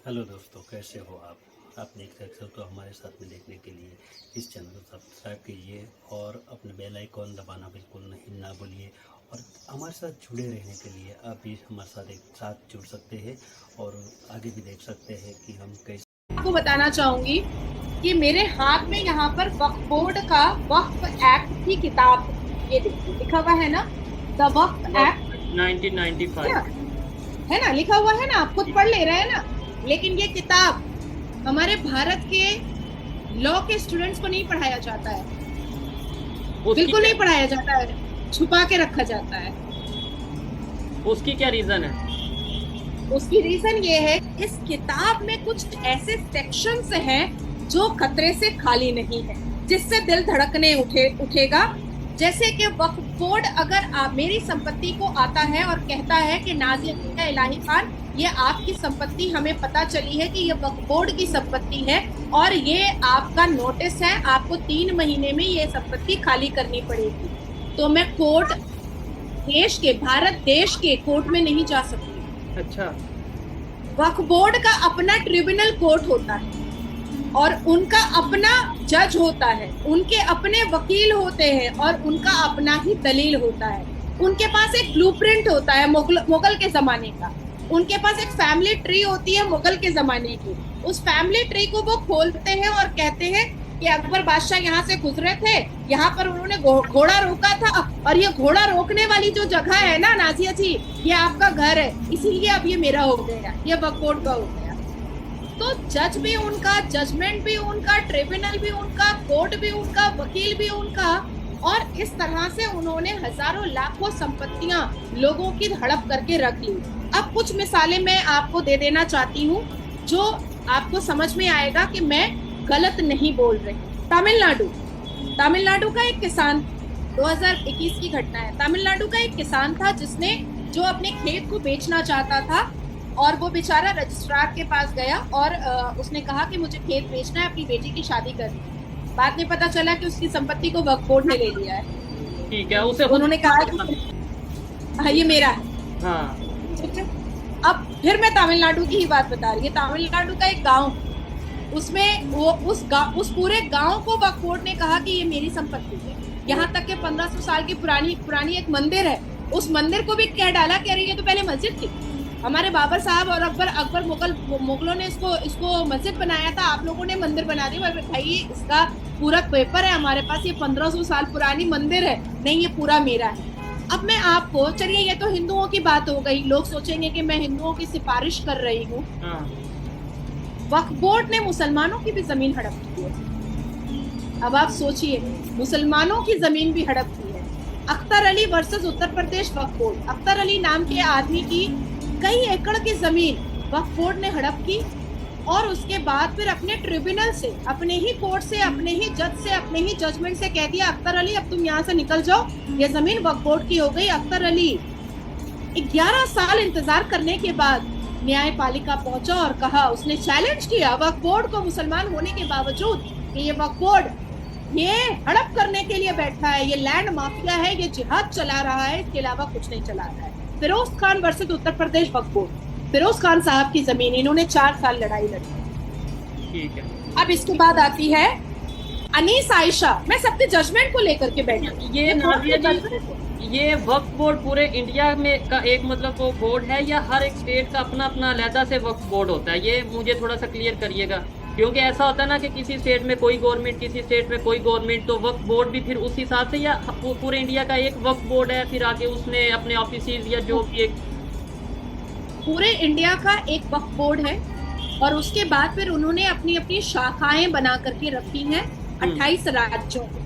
Hello दोस्तों, कैसे हो आप देख सकते हो तो हमारे साथ में देखने के लिए इस चैनल को सब्सक्राइब कीजिए और अपने बेल आइकॉन दबाना बिल्कुल नहीं ना भूलिए। और हमारे साथ जुड़े रहने के लिए आप भी हमारे साथ एक साथ जुड़ सकते हैं और आगे भी देख सकते हैं कि हम कैसे। आपको बताना चाहूंगी कि मेरे हाथ में यहाँ पर वक्फ बोर्ड का वक्फ एक्ट की किताब है। ये देखिए लिखा हुआ है ना, द वक्फ वक्त एक्ट। है 1995। ना, है ना, लिखा हुआ है ना, आप खुद पढ़ ले रहे हैं ना। लेकिन ये किताब हमारे भारत के लॉ के स्टूडेंट्स को नहीं पढ़ाया जाता है, उसकी बिल्कुल क्या नहीं पढ़ाया जाता है, छुपा के रखा जाता है। उसकी क्या रीजन है? उसकी रीजन ये है, इस किताब में कुछ ऐसे सेक्शंस हैं जो खतरे से खाली नहीं है, जिससे दिल धड़कने उठेगा। जैसे कि वक्फ बोर्ड अगर आप मेरी संपत्ति को आता है और कहता है कि नाज़िया इलाही खान, ये आपकी संपत्ति हमें पता चली है कि ये वक्फ बोर्ड की संपत्ति है और ये आपका नोटिस है, आपको 3 महीने में ये संपत्ति खाली करनी पड़ेगी, तो मैं कोर्ट, भारत देश के कोर्ट में नहीं जा सकती। अच्छा। वक्फ बोर्ड का अपना ट्रिब्यूनल कोर्ट होता है और उनका अपना जज होता है, उनके अपने वकील होते हैं और उनका अपना ही दलील होता है। उनके पास एक ब्लूप्रिंट होता है मुगल के जमाने का, उनके पास एक फैमिली ट्री होती है मुगल के जमाने की। उस फैमिली ट्री को वो खोलते हैं और कहते हैं कि अकबर बादशाह यहाँ से गुजरे थे, यहाँ पर उन्होंने घोड़ा रोका था और ये घोड़ा रोकने वाली जो जगह है ना नाजिया जी, ये आपका घर है, इसीलिए अब ये मेरा हो गया, ये वक्फ बोर्ड का हो गया। तो जज भी उनका, जजमेंट भी उनका, ट्रिब्यूनल भी उनका, कोर्ट भी उनका, वकील भी उनका। और इस तरह से उन्होंने हजारों लाखों संपत्तियां लोगों की हड़प करके रख ली। अब कुछ मिसालें मैं आपको दे देना चाहती हूँ जो आपको समझ में आएगा कि मैं गलत नहीं बोल रही। तमिलनाडु का एक किसान, 2021 की घटना है। तमिलनाडु का एक किसान था जिसने जो अपने खेत को बेचना चाहता था और वो बेचारा रजिस्ट्रार के पास गया और उसने कहा कि मुझे खेत बेचना है, अपनी बेटी की शादी करनी है। बाद में पता चला कि उसकी संपत्ति को वक्फ बोर्ड ने ले लिया है। ठीक है, उसे उन्होंने कहा कि हाँ ये मेरा है। हाँ। ठीक है, अब फिर मैं तमिलनाडु की ही बात बता रही है। तमिलनाडु का एक गांव, उसमें वो उस पूरे गांव को वक्फ बोर्ड ने कहा कि ये मेरी संपत्ति है। यहाँ तक के 1500 साल की पुरानी एक मंदिर है, उस मंदिर को भी कह डाला कि अरे ये तो पहले मस्जिद थी, हमारे बाबर साहब और अकबर मुगलों ने इसको मस्जिद बनाया था, आप लोगों ने मंदिर बना दी। भाई इसका पूरा पेपर है हमारे पास, ये 1500 साल पुरानी मंदिर है, नहीं ये पूरा मेरा है। अब मैं आपको, चलिए ये तो हिंदुओं की बात हो गई, लोग सोचेंगे कि मैं हिंदुओं की सिफारिश कर रही हूँ। वक्फ बोर्ड ने मुसलमानों की भी जमीन हड़प की है। अब आप सोचिए, मुसलमानों की जमीन भी हड़प की है। अख्तर अली वर्सेस उत्तर प्रदेश वक्फ बोर्ड, अख्तर अली नाम के आदमी की कई एकड़ की जमीन वक्फ बोर्ड ने हड़प की और उसके बाद फिर अपने ट्रिब्यूनल से, अपने ही कोर्ट से, अपने ही जज से, अपने ही जजमेंट से कह दिया अख्तर अली अब तुम यहाँ से निकल जाओ, ये जमीन वक्फ बोर्ड की हो गई। अख्तर अली 11 साल इंतजार करने के बाद न्यायपालिका पहुंचा और कहा, उसने चैलेंज किया वक्फ बोर्ड को मुसलमान होने के बावजूद कि ये वक्फ बोर्ड ये हड़प करने के लिए बैठा है, ये लैंड माफिया है, ये जिहाद चला रहा है, इसके अलावा कुछ नहीं चला रहा है। फिरोज खान वर्सेस उत्तर प्रदेश वक्फ बोर्ड, फिरोज खान साहब की जमीन, इन्होंने 4 साल लड़ाई लड़ी। ठीक है। अब इसके बाद आती है अनीस आयशा। मैं सबके जजमेंट को लेकर के बैठी। ये नाज़िया जी, ये वक्फ बोर्ड पूरे इंडिया में का एक मतलब वो बोर्ड है या हर एक स्टेट का अपना अपना अलहदा से वक्फ बोर्ड होता है? ये मुझे थोड़ा सा क्लियर करिएगा, क्योंकि ऐसा होता है ना कि किसी स्टेट में कोई गवर्नमेंट, किसी स्टेट में कोई गवर्नमेंट, तो वक्फ बोर्ड भी फिर उस हिसाब से, या पूरे इंडिया का एक वक्फ बोर्ड है फिर आगे उसने अपने ऑफिस या जो भी एक? पूरे इंडिया का एक वक्फ बोर्ड है और उसके बाद फिर उन्होंने अपनी अपनी शाखाएं बना करके रखी हैं 28 राज्यों में।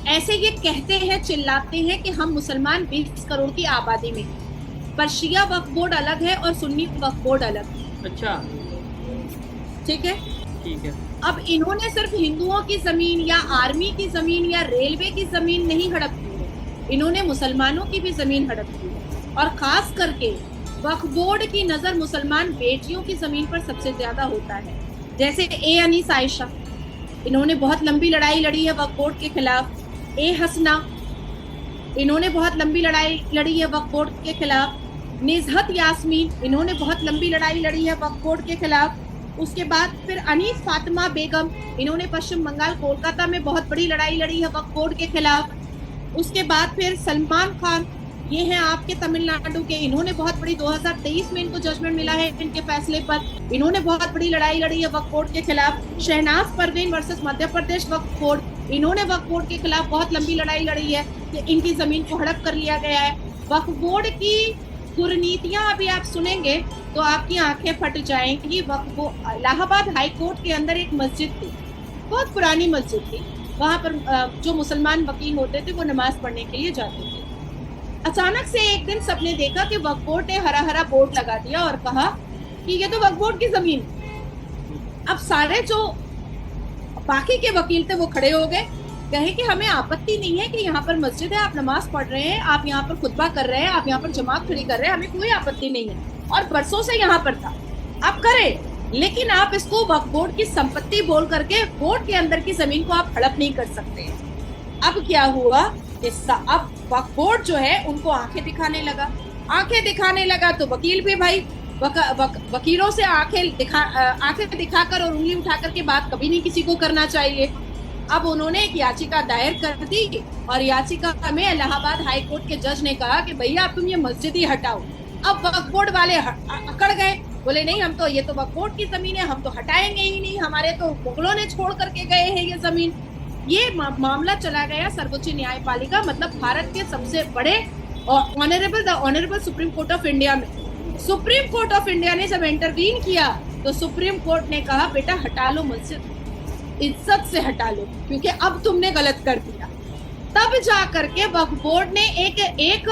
ऐसे ये कहते हैं, चिल्लाते हैं कि हम मुसलमान 20 करोड़ की आबादी में, पर शिया वक्फ बोर्ड अलग है और सुन्नी वक्फ बोर्ड अलग है। अच्छा। ठीक है, ठीक है। अब इन्होंने सिर्फ हिंदुओं की जमीन या आर्मी की जमीन या रेलवे की जमीन नहीं हड़प की है, इन्होंने मुसलमानों की भी जमीन हड़प की है। और खास करके वक्फ बोर्ड की नजर मुसलमान बेटियों की जमीन पर सबसे ज्यादा होता है। जैसे ए अनीस आयशा, इन्होंने बहुत लंबी लड़ाई लड़ी है वक्फ बोर्ड के खिलाफ। ए हसना, इन्होंने बहुत लंबी लड़ाई लड़ी है वक्फ बोर्ड के खिलाफ। निजहत यास्मीन, इन्होंने बहुत लंबी लड़ाई लड़ी है वक्फ बोर्ड के खिलाफ। उसके बाद फिर अनीस फातिमा बेगम, इन्होंने पश्चिम बंगाल कोलकाता में बहुत बड़ी लड़ाई लड़ी है वक्फ बोर्ड के खिलाफ। उसके बाद फिर सलमान खान, ये हैं आपके तमिलनाडु के, इन्होंने बहुत बड़ी 2023 में इनको जजमेंट मिला है इनके फैसले पर, इन्होंने बहुत बड़ी लड़ाई लड़ी है वक्फ बोर्ड के खिलाफ। शहनाज परवीन वर्सेस मध्य प्रदेश वक्फ बोर्ड, इन्होंने वक्फ बोर्ड के खिलाफ बहुत लंबी लड़ाई लड़ी है कि इनकी जमीन को हड़प कर लिया गया है। वक्फ बोर्ड की कुरीतियां अभी आप सुनेंगे तो आपकी आंखें फट जाएंगी। वक्फ इलाहाबाद हाई कोर्ट के अंदर एक मस्जिद थी, बहुत पुरानी मस्जिद थी, वहां पर जो मुसलमान वकील होते थे वो नमाज पढ़ने के लिए जाते थे। अचानक से एक दिन सबने देखा कि वक्फ बोर्ड ने हरा हरा बोर्ड लगा दिया और कहा कि ये तो वक्फ बोर्ड की जमीन है। अब सारे जो बाकी के वकील थे वो खड़े हो गए, कहे कि हमें आपत्ति नहीं है कि यहाँ पर मस्जिद है, आप नमाज पढ़ रहे हैं, आप यहाँ पर खुतबा कर रहे हैं, आप यहाँ पर जमात खड़ी कर रहे हैं, हमें कोई आपत्ति नहीं है और बरसों से यहाँ पर था, आप करें, लेकिन आप इसको वक्फ बोर्ड की संपत्ति बोल करके बोर्ड के अंदर की जमीन को आप हड़प नहीं कर सकते। अब क्या हुआ, अब वक्फ बोर्ड जो है उनको आंखें दिखाने लगा तो वकील भी भाई वकीलों से आंखें दिखाकर और उंगली उठा करके बात कभी नहीं किसी को करना चाहिए। अब उन्होंने एक याचिका दायर कर दी और याचिका में इलाहाबाद हाई कोर्ट के जज ने कहा कि भैया अब तुम ये मस्जिद ही हटाओ। अब वक्फ बोर्ड वाले अकड़ गए, बोले नहीं, हम तो, ये तो वक्फ बोर्ड की जमीन है, हम तो हटाएंगे ही नहीं, हमारे तो मुगलों ने छोड़ करके गए हैं ये जमीन। ये मामला चला गया सर्वोच्च न्यायपालिका, मतलब भारत के सबसे बड़े honourable supreme court of India में। सुप्रीम कोर्ट ऑफ इंडिया ने जब इंटरवीन किया तो सुप्रीम कोर्ट ने कहा बेटा हटा लो मस्जिद, इज्जत से हटा लो, क्योंकि अब तुमने गलत कर दिया। तब जा करके वक्फ बोर्ड ने एक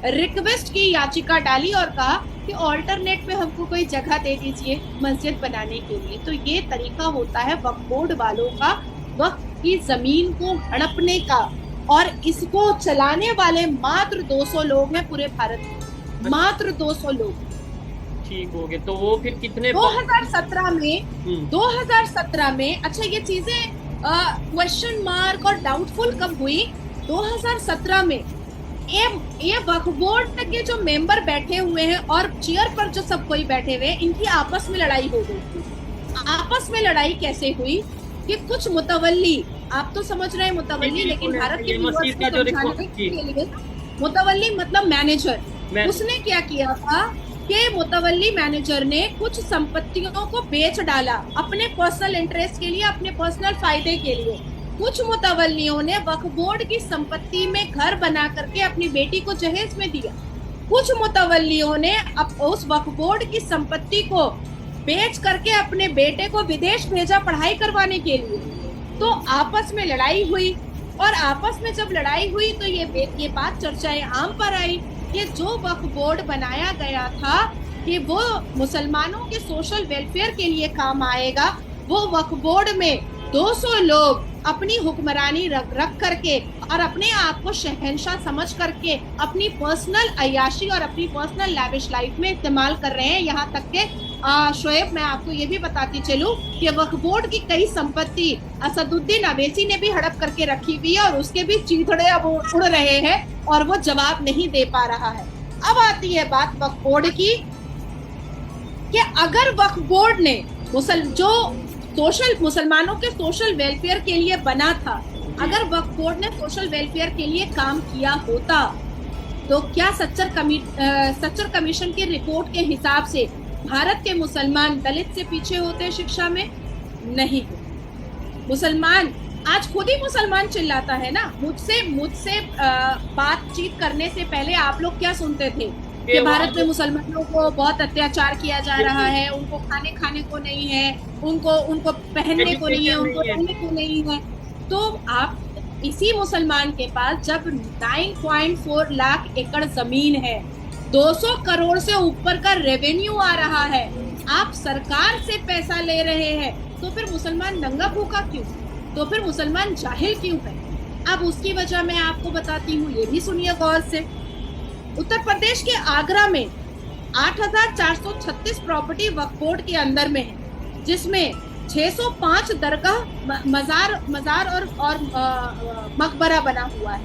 रिक्वेस्ट की याचिका डाली और कहा कि ऑल्टरनेट में हमको कोई जगह दे दीजिए मस्जिद बनाने के लिए। तो ये तरीका होता है वक्फ बोर्ड वालों का वक्फ की जमीन को हड़पने का, और इसको चलाने वाले मात्र 200 लोग हैं पूरे भारत में, मात्र 200 लोग। ठीक हो गए, तो वो फिर कितने 2017 में अच्छा ये चीजें क्वेश्चन मार्क और डाउटफुल कब हुई, 2017 में ये वक्फ बोर्ड के जो मेंबर बैठे हुए हैं और चेयर पर जो सब कोई बैठे हुए हैं, इनकी आपस में लड़ाई हो गई थी। आपस में लड़ाई कैसे हुई कि कुछ मुतवल्ली, आप तो समझ रहे हैं मुतवल्ली, लेकिन भारत के व्यूअर्स को समझाने के लिए, मुतवल्ली मतलब मैनेजर, उसने क्या किया था कि मुतवल्ली मैनेजर ने कुछ संपत्तियों को बेच डाला अपने पर्सनल इंटरेस्ट के लिए, अपने पर्सनल फायदे के लिए। कुछ मुतवल्लियों ने वक्फ बोर्ड की संपत्ति में घर बना करके अपनी बेटी को जहेज में दिया। कुछ मुतवल्लियों ने उस वक्फ बोर्ड की संपत्ति को बेच करके अपने बेटे को विदेश भेजा पढ़ाई करवाने के लिए। तो आपस में लड़ाई हुई, और आपस में जब लड़ाई हुई तो ये बात चर्चाएं आम पर आई कि जो वक्फ बोर्ड बनाया गया था कि वो मुसलमानों के सोशल वेलफेयर के लिए काम आएगा, वो वक्फ बोर्ड में 200 लोग अपनी हुक्मरानी रख करके और अपने आप को शहंशाह समझ करके अपनी पर्सनल अय्याशी और अपनी पर्सनल लैविश लाइफ में इस्तेमाल कर रहे हैं। यहाँ तक के शोएब, मैं आपको ये भी बताती चलूं कि वक्फ बोर्ड की कई संपत्ति असदुद्दीन अवैसी ने भी हड़प करके रखी हुई है और उसके भी चीथड़े अब उड़ रहे हैं और वो जवाब नहीं दे पा रहा है। अब आती है बात वक्फ बोर्ड की कि अगर वक्फ बोर्ड ने मुसलमानों के सोशल वेलफेयर के लिए बना था, अगर वक्फ बोर्ड ने सोशल वेलफेयर के लिए काम किया होता तो क्या सच्चर कमीशन की रिपोर्ट के हिसाब से भारत के मुसलमान दलित से पीछे होते शिक्षा में? नहीं। मुसलमान आज खुद ही मुसलमान चिल्लाता है ना, मुझसे बातचीत करने से पहले आप लोग क्या सुनते थे कि भारत में मुसलमानों को बहुत अत्याचार किया जा रहा है, उनको खाने को नहीं है, उनको पहनने को नहीं है, उनको रहने को नहीं है। तो आप इसी मुसलमान के पास जब 9.4 लाख एकड़ जमीन है, 200 करोड़ से ऊपर का रेवेन्यू आ रहा है, आप सरकार से पैसा ले रहे हैं, तो फिर मुसलमान नंगा भूखा क्यों? तो फिर मुसलमान जाहिल क्यों है? अब उसकी वजह मैं आपको बताती हूँ, ये भी सुनिए गौर से। उत्तर प्रदेश के आगरा में 8,436 प्रॉपर्टी वक्फ बोर्ड के अंदर में है, जिसमें 605 दरगाह, मजार और मकबरा बना हुआ है।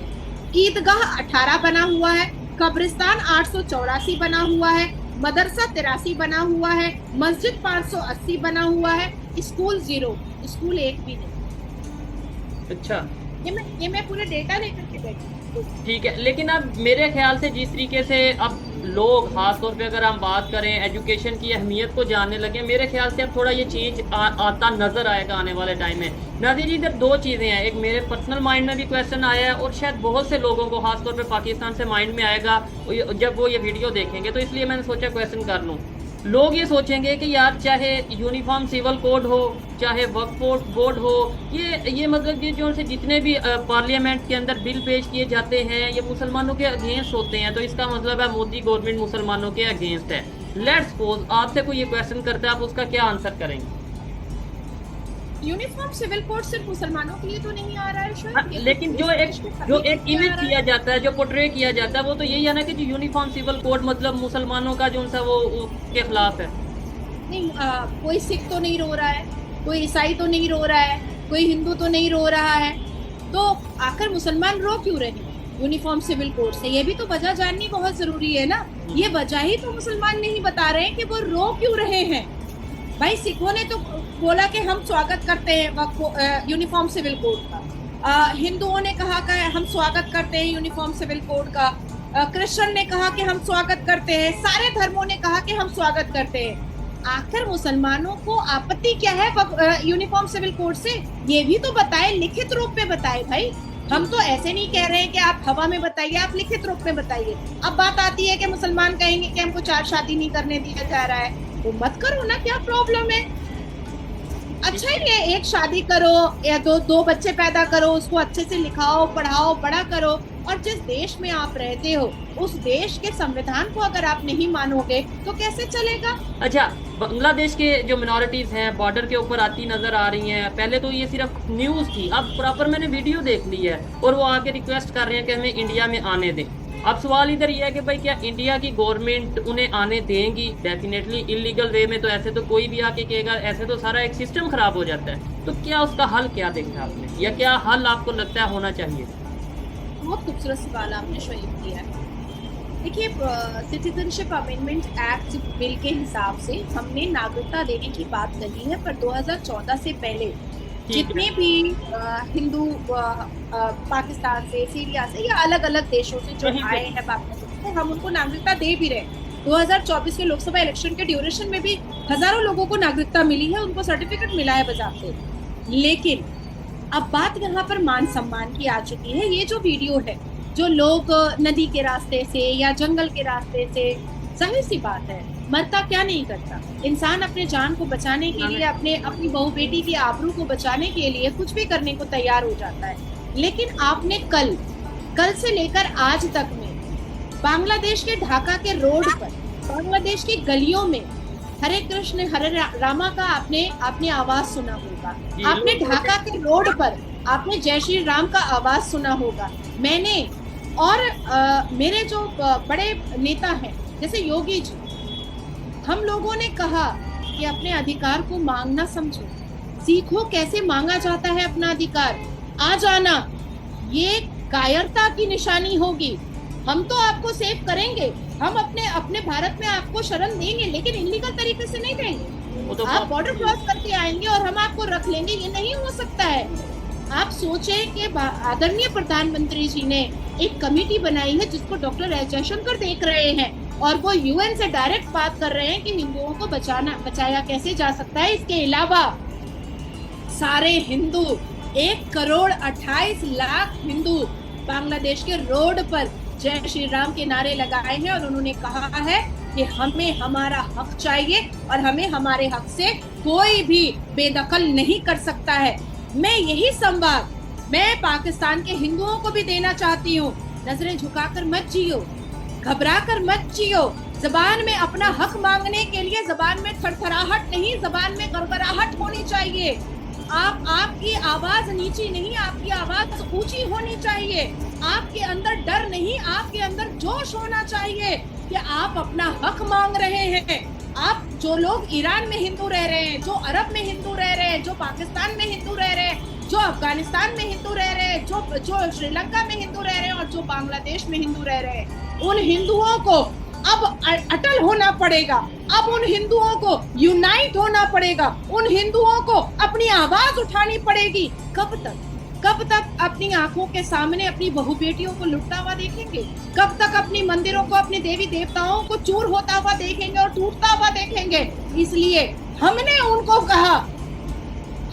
ईदगाह 18 बना हुआ है, कब्रिस्तान 884 बना हुआ है, मदरसा 83 बना हुआ है, मस्जिद 580 बना हुआ है, स्कूल 0, स्कूल 1 भी नहीं। अच्छा ये मैं पूरे डेटा लेकर के बैठी हूँ। ठीक है, लेकिन अब मेरे ख्याल से जिस तरीके से अब लोग खास तौर पे अगर हम बात करें एजुकेशन की अहमियत को जानने लगे, मेरे ख्याल से अब थोड़ा ये चेंज आता नजर आएगा आने वाले टाइम में। नाज़िर जी, इधर दो चीज़ें हैं, एक मेरे पर्सनल माइंड में भी क्वेश्चन आया है और शायद बहुत से लोगों को खास तौर पे पाकिस्तान से माइंड में आएगा जब वो ये वीडियो देखेंगे, तो इसलिए मैंने सोचा क्वेश्चन कर लूँ। लोग ये सोचेंगे कि यार चाहे यूनिफॉर्म सिविल कोड हो, चाहे वक्फ बोर्ड हो, ये मतलब ये जो से जितने भी पार्लियामेंट के अंदर बिल पेश किए जाते हैं ये मुसलमानों के अगेंस्ट होते हैं, तो इसका मतलब है मोदी गवर्नमेंट मुसलमानों के अगेंस्ट है। लेट्स सपोज आपसे कोई ये क्वेश्चन करता है, आप उसका क्या आंसर करेंगे? यूनिफॉर्म सिविल कोड सिर्फ मुसलमानों के लिए तो नहीं आ रहा है शायद। हाँ, लेकिन जो एक इमेज किया जाता है, जो पोर्ट्रे किया जाता है, वो तो यही है ना कि जो यूनिफॉर्म सिविल कोड मतलब मुसलमानों का जो सा वो के खिलाफ है। नहीं, कोई सिख तो नहीं रो रहा है, कोई ईसाई तो नहीं रो रहा है, कोई हिंदू तो नहीं रो रहा है, तो आखिर मुसलमान रो क्यों रहे यूनिफॉर्म सिविल कोड से? ये भी तो वजह जाननी बहुत जरूरी है ना। ये वजह ही तो मुसलमान नहीं बता रहे हैं कि वो रो क्यों रहे हैं। भाई सिखों ने तो बोला कि हम स्वागत करते हैं यूनिफॉर्म सिविल कोड का, हिंदुओं ने कहा कि हम स्वागत करते हैं यूनिफॉर्म सिविल कोड का, क्रिश्चियन ने कहा कि हम स्वागत करते हैं, सारे धर्मों ने कहा कि हम स्वागत करते हैं। आखिर मुसलमानों को आपत्ति क्या है यूनिफॉर्म सिविल कोड से? ये भी तो बताए, लिखित रूप में बताए भाई। हम तो ऐसे नहीं कह रहे हैं कि आप हवा में बताइए, आप लिखित रूप में बताइए। अब बात आती है कि मुसलमान कहेंगे कि हमको 4 शादी नहीं करने दिया जा रहा है, तो मत करो ना, क्या प्रॉब्लम है? अच्छा ये एक शादी करो या दो बच्चे पैदा करो, उसको अच्छे से लिखाओ, पढ़ाओ, बड़ा करो, और जिस देश में आप रहते हो उस देश के संविधान को अगर आप नहीं मानोगे तो कैसे चलेगा? अच्छा, बांग्लादेश के जो मिनॉरिटीज हैं बॉर्डर के ऊपर आती नजर आ रही हैं। पहले तो ये सिर्फ न्यूज थी, अब प्रॉपर मैंने वीडियो देख ली है और वो आके रिक्वेस्ट कर रहे हैं कि हमें इंडिया में आने दें। अब सवाल इधर ये है कि भाई क्या इंडिया की गवर्नमेंट उन्हें आने देंगी? डेफिनेटली इलीगल वे में तो ऐसे तो कोई भी आके कहेगा, ऐसे तो सारा एक सिस्टम खराब हो जाता है। तो क्या उसका हल क्या देखा आपने, या क्या हल आपको लगता है होना चाहिए? बहुत खूबसूरत सवाल आपने शोएब किया है। देखिए, सिटीजनशिप अमेंडमेंट एक्ट बिल के हिसाब से हमने नागरिकता देने की बात कही है, पर 2014 से पहले जितने भी हिंदू पाकिस्तान से, सीरिया से या अलग अलग देशों से जो आए हैं बांग्लादेश से, हम उनको नागरिकता दे भी रहे। 2024 के लोकसभा इलेक्शन के ड्यूरेशन में भी हजारों लोगों को नागरिकता मिली है, उनको सर्टिफिकेट मिला है बजाते। लेकिन अब बात यहाँ पर मान सम्मान की आ चुकी है। ये जो वीडियो है, जो लोग नदी के रास्ते से या जंगल के रास्ते से, जाहिर सी बात है मरता क्या नहीं करता इंसान, अपने जान को बचाने के लिए, अपनी बहू बेटी की आबरू को बचाने के लिए कुछ भी करने को तैयार हो जाता है। लेकिन आपने कल से लेकर आज तक में बांग्लादेश के ढाका के रोड पर, बांग्लादेश की गलियों में हरे कृष्ण हरे रामा का आपने आवाज सुना होगा। आपने ढाका के रोड पर आपने जय श्री राम का आवाज सुना होगा। मैंने और मेरे जो बड़े नेता हैं जैसे योगी जी, हम लोगों ने कहा कि अपने अधिकार को मांगना समझो, सीखो कैसे मांगा जाता है अपना अधिकार। आ जाना ये कायरता की निशानी होगी। हम तो आपको सेव करेंगे, हम अपने भारत में आपको शरण देंगे, लेकिन इलीगल तरीके से नहीं देंगे। तो आप बॉर्डर क्रॉस करके आएंगे और हम आपको रख लेंगे, ये नहीं हो सकता है। आप सोचें कि आदरणीय प्रधानमंत्री जी ने एक कमेटी बनाई है जिसको डॉक्टर एस जयशंकर देख रहे हैं, और वो यूएन से डायरेक्ट बात कर रहे हैं कि हिंदुओं को बचाया कैसे जा सकता है। इसके अलावा सारे हिंदू 1,28,00,000 हिंदू बांग्लादेश के रोड पर जय श्री राम के नारे लगाए हैं और उन्होंने कहा है कि हमें हमारा हक चाहिए और हमें हमारे हक से कोई भी बेदखल नहीं कर सकता है। मैं यही संवाद मैं पाकिस्तान के हिंदुओं को भी देना चाहती हूँ। नजरें झुकाकर मत जियो, घबराकर मत जियो। जबान में अपना हक मांगने के लिए जबान में थरथराहट नहीं, जबान में गड़गड़ाहट होनी चाहिए। आपकी आवाज नीची नहीं, आपकी आवाज ऊंची होनी चाहिए। आपके अंदर डर नहीं, आपके अंदर जोश होना चाहिए कि आप अपना हक मांग रहे हैं। आप जो लोग ईरान में हिंदू रह रहे हैं, जो अरब में हिंदू रह रहे हैं, जो पाकिस्तान में हिंदू रह रहे हैं, जो अफगानिस्तान में हिंदू रह रहे हैं, जो श्रीलंका में हिंदू रह रहे हैं और जो बांग्लादेश में हिंदू रह रहे हैं, उन हिंदुओं को अब अटल होना पड़ेगा। अब उन हिंदुओं को यूनाइट होना पड़ेगा। उन हिंदुओं को अपनी आवाज उठानी पड़ेगी। कब तक अपनी आंखों के सामने अपनी बहु बेटियों को लुटता हुआ देखेंगे? कब तक अपनी मंदिरों को, अपने देवी देवताओं को चूर होता हुआ देखेंगे और टूटता हुआ देखेंगे? इसलिए हमने उनको कहा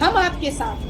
हम आपके साथ,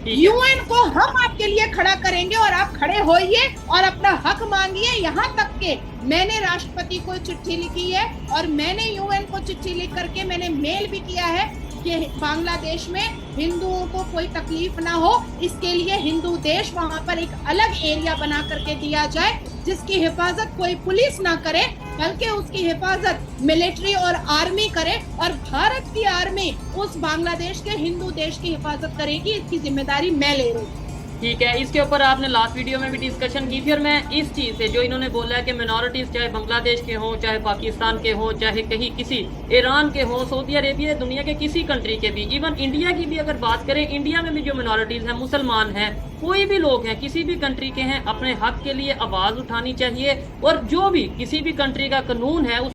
यूएन को हम आपके लिए खड़ा करेंगे और आप खड़े होइए और अपना हक मांगिए। यहाँ तक के मैंने राष्ट्रपति को चिट्ठी लिखी है और मैंने यूएन को चिट्ठी लिख करके मैंने मेल भी किया है कि बांग्लादेश में हिंदुओं को कोई तकलीफ ना हो, इसके लिए हिंदू देश वहां पर एक अलग एरिया बना करके दिया जाए, जिसकी हिफाजत कोई पुलिस ना करे बल्कि उसकी हिफाजत मिलिट्री और आर्मी करे, और भारत की आर्मी उस बांग्लादेश के हिंदू देश की हिफाजत करेगी। इसकी जिम्मेदारी मैं ले रही हूँ। ठीक है, इसके ऊपर आपने लास्ट वीडियो में भी डिस्कशन की थी और मैं इस चीज़ से जो इन्होंने बोला है कि मिनॉरिटीज़ चाहे बांग्लादेश के हों, चाहे पाकिस्तान के हों, चाहे कहीं किसी ईरान के हों, सऊदी अरेबिया, दुनिया के किसी कंट्री के भी, इवन इंडिया की भी अगर बात करें, इंडिया में भी जो मिनॉरिटीज़ हैं, मुसलमान हैं, कोई भी लोग हैं, किसी भी कंट्री के हैं, अपने हक के लिए आवाज़ उठानी चाहिए और जो भी किसी भी कंट्री का कानून है